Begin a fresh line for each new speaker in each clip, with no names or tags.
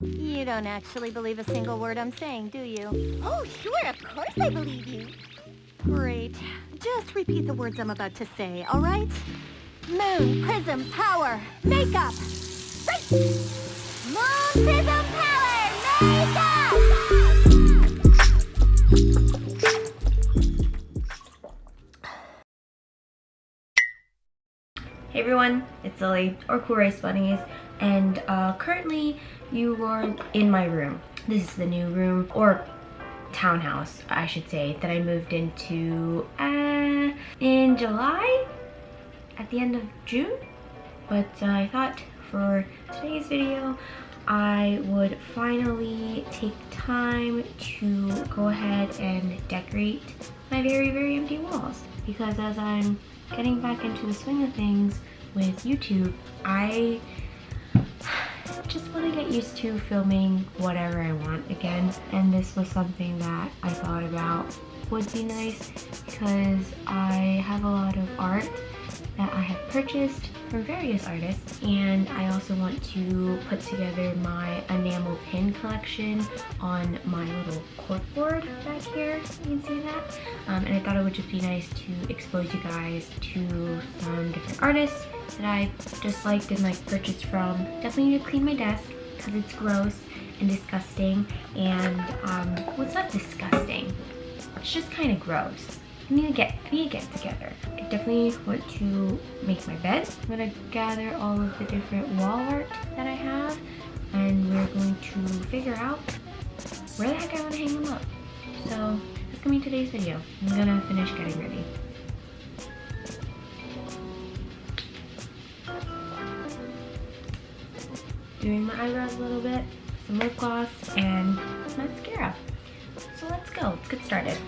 You don't actually believe a single word I'm saying, do you? Oh, sure, of course I believe you. Great. Just repeat the words I'm about to say, all right? Moon, prism, power, makeup. Right. Moon, prism, power, makeup!
Hey everyone, it's Lily, or CoolRiceBunnies, and currently you are in my room. This is the new room, or townhouse, I should say, that I moved into in July? At the end of June? But I thought for today's video, I would finally take time to go ahead and decorate my very empty walls. Because as I'm getting back into the swing of things with YouTube, I just want to get used to filming whatever I want again, and this was something that I thought about would be nice because I have a lot of art that I have purchased from various artists, and I also want to put together my enamel pin collection on my little corkboard back here. You can see that. And I thought it would just be nice to expose you guys to some different artists that I just liked and like purchased from. Definitely need to clean my desk because it's gross and disgusting, and well, it's not disgusting, it's just kind of gross. I need to get it together. I definitely want to make my bed. I'm gonna gather all of the different wall art that I have, and we're going to figure out where the heck I want to hang them up. So that's gonna be today's video. I'm gonna finish getting ready. Doing my eyebrows a little bit, some lip gloss, and mascara. So let's go. Let's get started.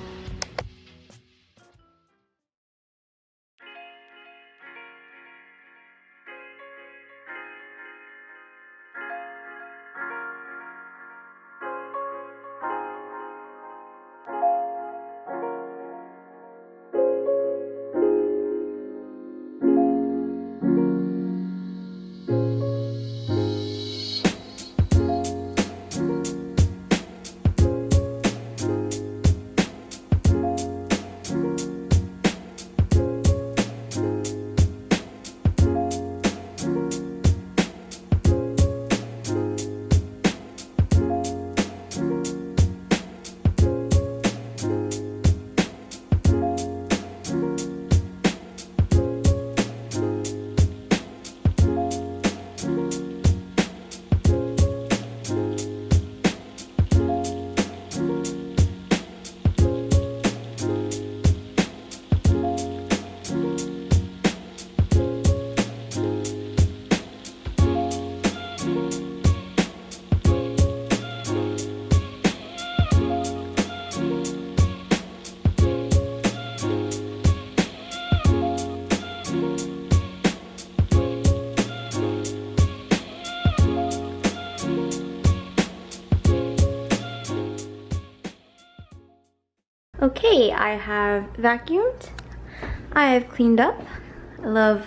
Okay, I have vacuumed, I have cleaned up. I love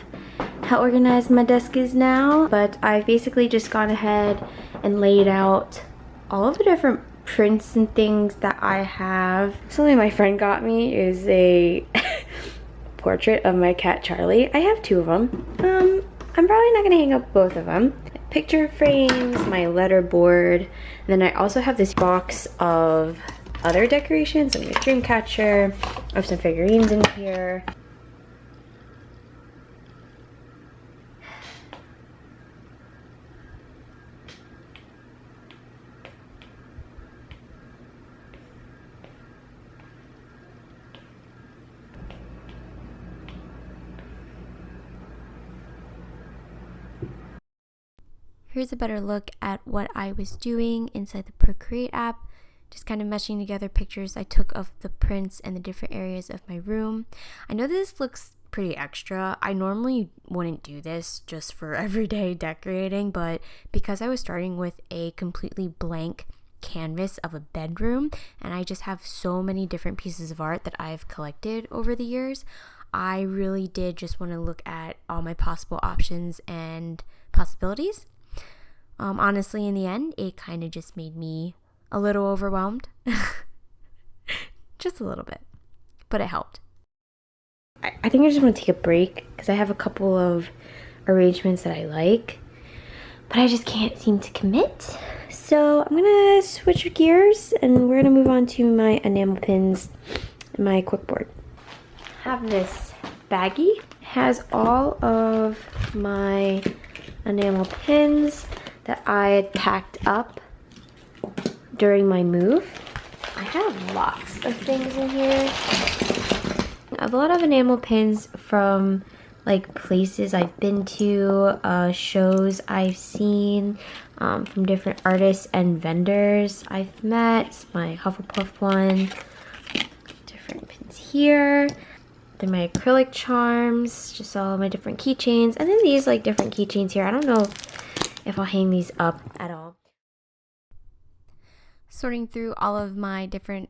how organized my desk is now, but I've basically just gone ahead and laid out all of the different prints and things that I have. Something my friend got me is a portrait of my cat Charlie. I have two of them. I'm probably not gonna hang up both of them. Picture frames, my letter board, and then I also have this box of other decorations. I have a dream catcher. I have some figurines in here. Here's a better look at what I was doing inside the Procreate app. Just kind of meshing together pictures I took of the prints and the different areas of my room. I know this looks pretty extra. I normally wouldn't do this just for everyday decorating, but because I was starting with a completely blank canvas of a bedroom and I just have so many different pieces of art that I've collected over the years, I really did just want to look at all my possible options and possibilities. Honestly, in the end, it kind of just made me a little overwhelmed. Just a little bit, but it helped. I think I just want to take a break because I have a couple of arrangements that I like, but I just can't seem to commit. So I'm gonna switch gears and we're gonna move on to my enamel pins and my corkboard. I have this baggie. It has all of my enamel pins that I had packed up during my move. I have lots of things in here. I have a lot of enamel pins from like places I've been to, shows I've seen, from different artists and vendors I've met. My Hufflepuff one, different pins here. Then my acrylic charms, just all my different keychains. And then these like different keychains here. I don't know if I'll hang these up at all. Sorting through all of my different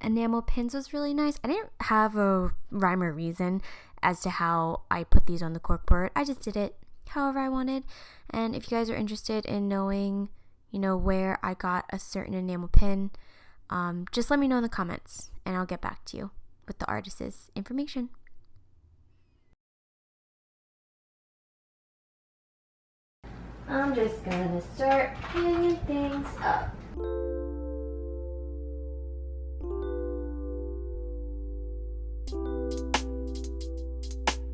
enamel pins was really nice. I didn't have a rhyme or reason as to how I put these on the corkboard. I just did it however I wanted. And if you guys are interested in knowing, you know, where I got a certain enamel pin, just let me know in the comments and I'll get back to you with the artist's information. I'm just gonna start hanging things up.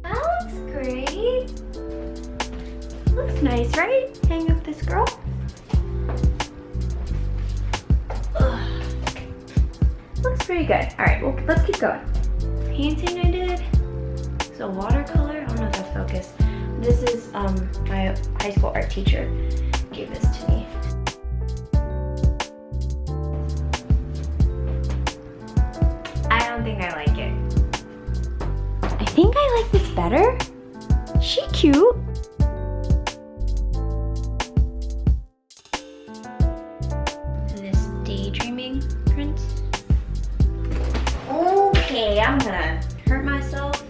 That looks great. Looks nice, right? Hang up this girl. Ugh. Looks pretty good. Alright, well, let's keep going. Painting I did. So watercolor. I don't know if that's focused. This is my high school art teacher gave this to me. I don't think I like it. I think I like this better. She cute. This daydreaming print. Okay, I'm gonna hurt myself.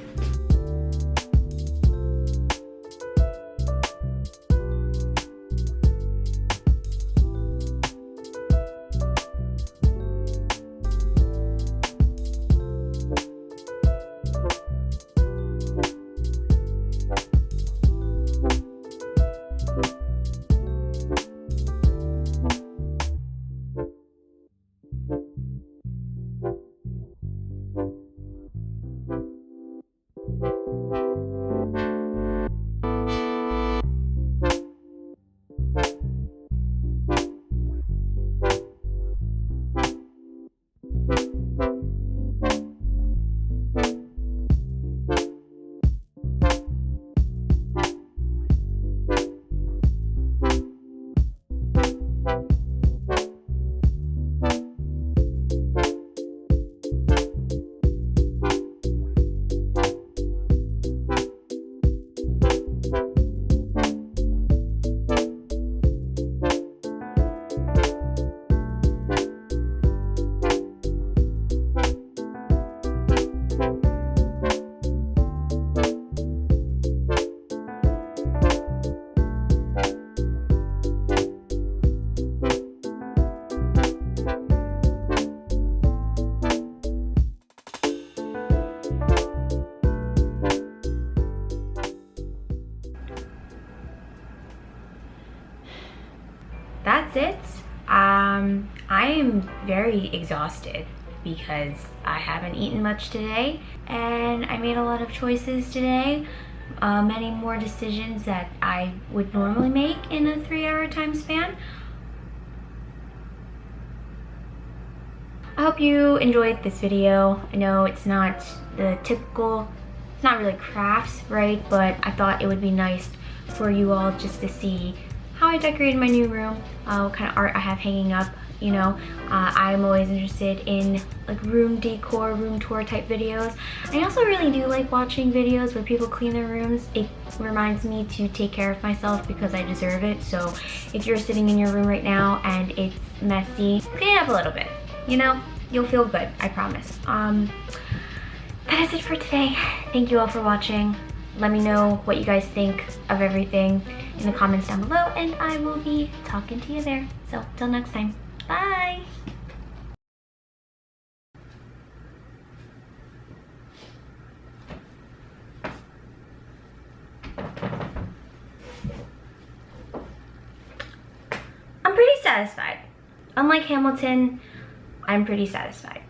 That's it. I am very exhausted because I haven't eaten much today and I made a lot of choices today. Many more decisions that I would normally make in a 3-hour time span. I hope you enjoyed this video. I know it's not the typical, it's not really crafts, right? But I thought it would be nice for you all just to see how I decorated my new room, what kind of art I have hanging up, you know. I'm always interested in like room decor, room tour type videos. I also really do like watching videos where people clean their rooms. It reminds me to take care of myself because I deserve it. So if you're sitting in your room right now and it's messy, clean it up a little bit, you know. You'll feel good, I promise. That is it for today. Thank you all for watching. Let me know what you guys think of everything in the comments down below, and I will be talking to you there. So till next time, bye. I'm pretty satisfied. Unlike Hamilton, I'm pretty satisfied.